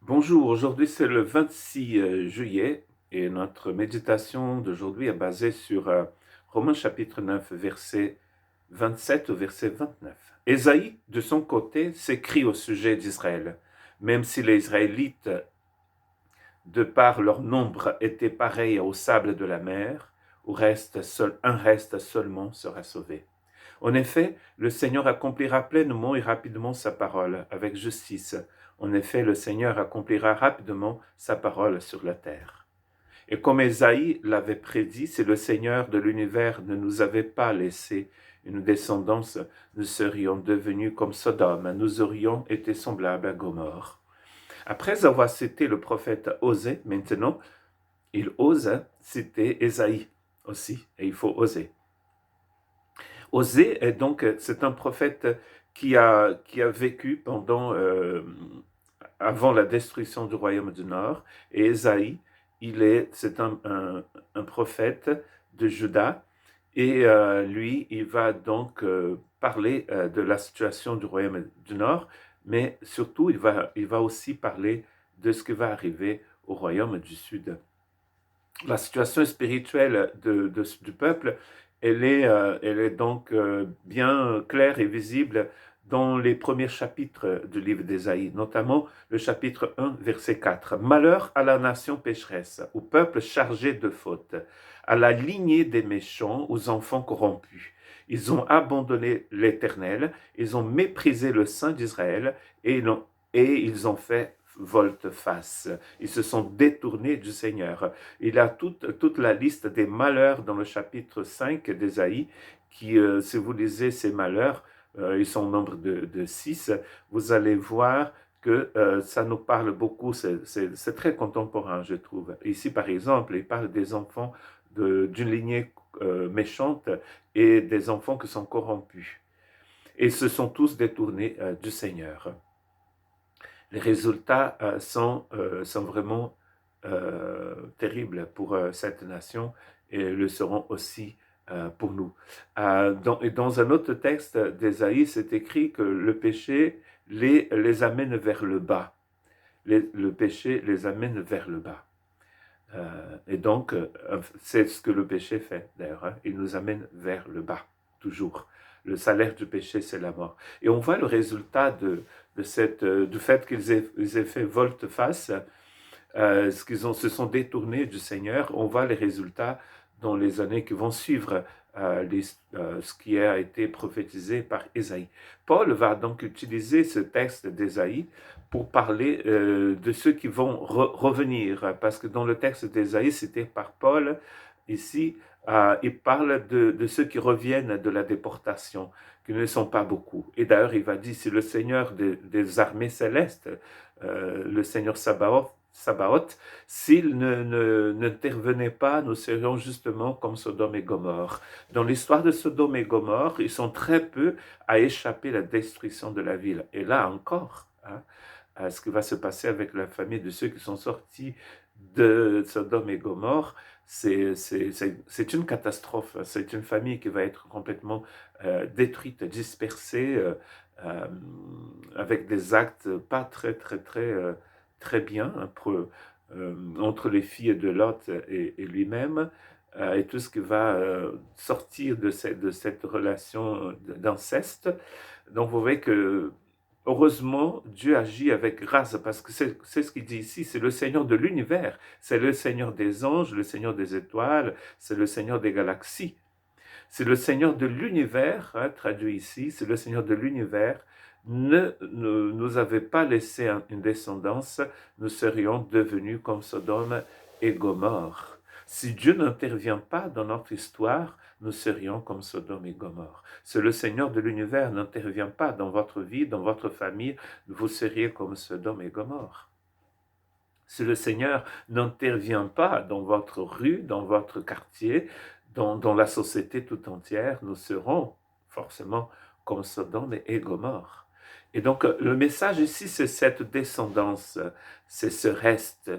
Bonjour, aujourd'hui c'est le 26 juillet et notre méditation d'aujourd'hui est basée sur Romains chapitre 9, verset 27 au verset 29. Ésaïe, de son côté, s'écrie au sujet d'Israël. Même si les Israélites, de par leur nombre, étaient pareils au sable de la mer, un reste seulement sera sauvé. En effet, le Seigneur accomplira pleinement et rapidement sa parole, avec justice. En effet, le Seigneur accomplira rapidement sa parole sur la terre. Et comme Ésaïe l'avait prédit, si le Seigneur de l'univers ne nous avait pas laissé une descendance, nous serions devenus comme Sodome, nous aurions été semblables à Gomorrhe. Après avoir cité le prophète Osée, maintenant, il ose citer Ésaïe aussi, et il faut oser. Osée, c'est un prophète qui a vécu avant la destruction du royaume du Nord. Et Ésaïe, c'est un prophète de Juda. Et lui, il va donc parler de la situation du royaume du Nord, mais surtout, il va aussi parler de ce qui va arriver au royaume du Sud. La situation spirituelle du peuple, elle est donc bien claire et visible dans les premiers chapitres du livre d'Ésaïe, notamment le chapitre 1, verset 4. Malheur à la nation pécheresse, au peuple chargé de fautes, à la lignée des méchants, aux enfants corrompus. Ils ont abandonné l'Éternel, ils ont méprisé le Saint d'Israël et ils ont fait volte-face. Ils se sont détournés du Seigneur. Il a toute la liste des malheurs dans le chapitre 5 d'Ésaïe, qui, si vous lisez ces malheurs, ils sont au nombre de 6, vous allez voir que ça nous parle beaucoup, c'est très contemporain, je trouve. Ici, par exemple, il parle des enfants d'une lignée méchante et des enfants qui sont corrompus. Et se sont tous détournés du Seigneur. Les résultats sont vraiment terribles pour cette nation et le seront aussi pour nous. Dans un autre texte d'Ésaïe, c'est écrit que le péché les amène vers le bas. Le péché les amène vers le bas. Et donc, c'est ce que le péché fait, d'ailleurs. Hein. Il nous amène vers le bas, toujours. Le salaire du péché, c'est la mort. Et on voit le résultat du fait qu'ils aient fait volte-face, se sont détournés du Seigneur. On voit les résultats dans les années qui vont suivre ce qui a été prophétisé par Ésaïe. Paul va donc utiliser ce texte d'Ésaïe pour parler de ceux qui vont revenir, parce que dans le texte d'Ésaïe, c'était par Paul, ici, il parle de ceux qui reviennent de la déportation, qui ne sont pas beaucoup. Et d'ailleurs, il va dire, c'est le Seigneur des armées célestes, le Seigneur Sabaoth, s'il n'intervenait pas, nous serions justement comme Sodome et Gomorrhe. Dans l'histoire de Sodome et Gomorrhe, ils sont très peu à échapper à la destruction de la ville. Et là encore, ce qui va se passer avec la famille de ceux qui sont sortis de Sodome et Gomorrhe, c'est une catastrophe. C'est une famille qui va être complètement détruite, dispersée, euh, avec des actes pas très bien entre les filles de Lot et lui-même, et tout ce qui va sortir de cette relation d'inceste. Donc vous voyez que heureusement, Dieu agit avec grâce, parce que c'est ce qu'il dit ici, c'est le Seigneur de l'univers, c'est le Seigneur des anges, le Seigneur des étoiles, c'est le Seigneur des galaxies. C'est le Seigneur de l'univers, traduit ici, c'est le Seigneur de l'univers, ne nous avait pas laissé une descendance, nous serions devenus comme Sodome et Gomorrhe. Si Dieu n'intervient pas dans notre histoire, nous serions comme Sodome et Gomorrhe. Si le Seigneur de l'univers n'intervient pas dans votre vie, dans votre famille, vous seriez comme Sodome et Gomorrhe. Si le Seigneur n'intervient pas dans votre rue, dans votre quartier, dans la société tout entière, nous serons forcément comme Sodome et Gomorrhe. Et donc, le message ici, c'est cette descendance, c'est ce reste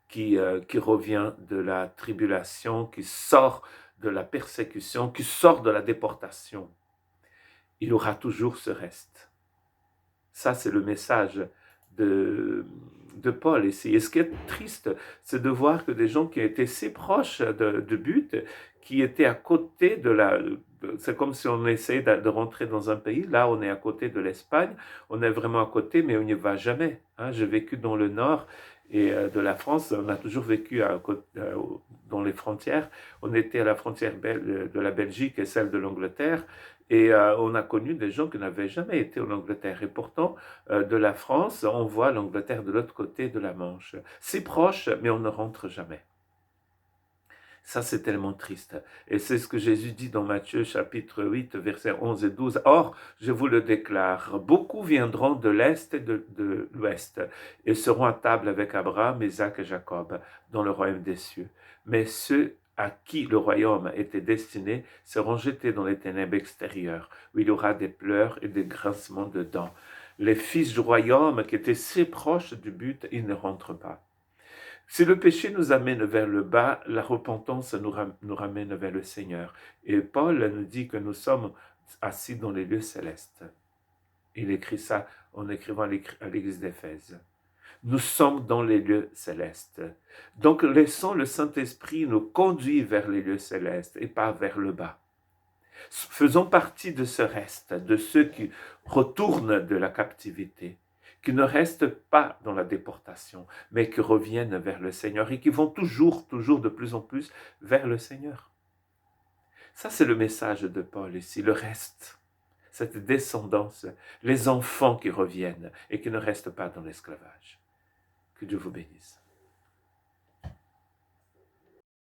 qui revient de la tribulation, qui sort de la persécution, qui sort de la déportation. Il y aura toujours ce reste. Ça, c'est le message de, de Paul ici. Et ce qui est triste, c'est de voir que des gens qui étaient si proches de but, qui étaient à côté de la... C'est comme si on essayait de rentrer dans un pays. Là, on est à côté de l'Espagne. On est vraiment à côté, mais on n'y va jamais. Hein. J'ai vécu dans le nord de la France. On a toujours vécu dans les frontières. On était à la frontière de la Belgique et celle de l'Angleterre. Et on a connu des gens qui n'avaient jamais été en Angleterre. Et pourtant, de la France, on voit l'Angleterre de l'autre côté de la Manche. C'est proche, mais on ne rentre jamais. Ça, c'est tellement triste. Et c'est ce que Jésus dit dans Matthieu chapitre 8, versets 11 et 12. Or, je vous le déclare, beaucoup viendront de l'Est et de l'Ouest et seront à table avec Abraham, Isaac et Jacob dans le royaume des cieux. Mais ceux à qui le royaume était destiné seront jetés dans les ténèbres extérieures, où il y aura des pleurs et des grincements de dents. Les fils du royaume qui étaient si proches du but, ils ne rentrent pas. Si le péché nous amène vers le bas, la repentance nous ramène vers le Seigneur. Et Paul nous dit que nous sommes assis dans les lieux célestes. Il écrit ça en écrivant à l'église d'Éphèse. Nous sommes dans les lieux célestes. Donc laissons le Saint-Esprit nous conduire vers les lieux célestes et pas vers le bas. Faisons partie de ce reste, de ceux qui retournent de la captivité, qui ne restent pas dans la déportation, mais qui reviennent vers le Seigneur et qui vont toujours de plus en plus vers le Seigneur. Ça, c'est le message de Paul ici, le reste, cette descendance, les enfants qui reviennent et qui ne restent pas dans l'esclavage. Que Dieu vous bénisse.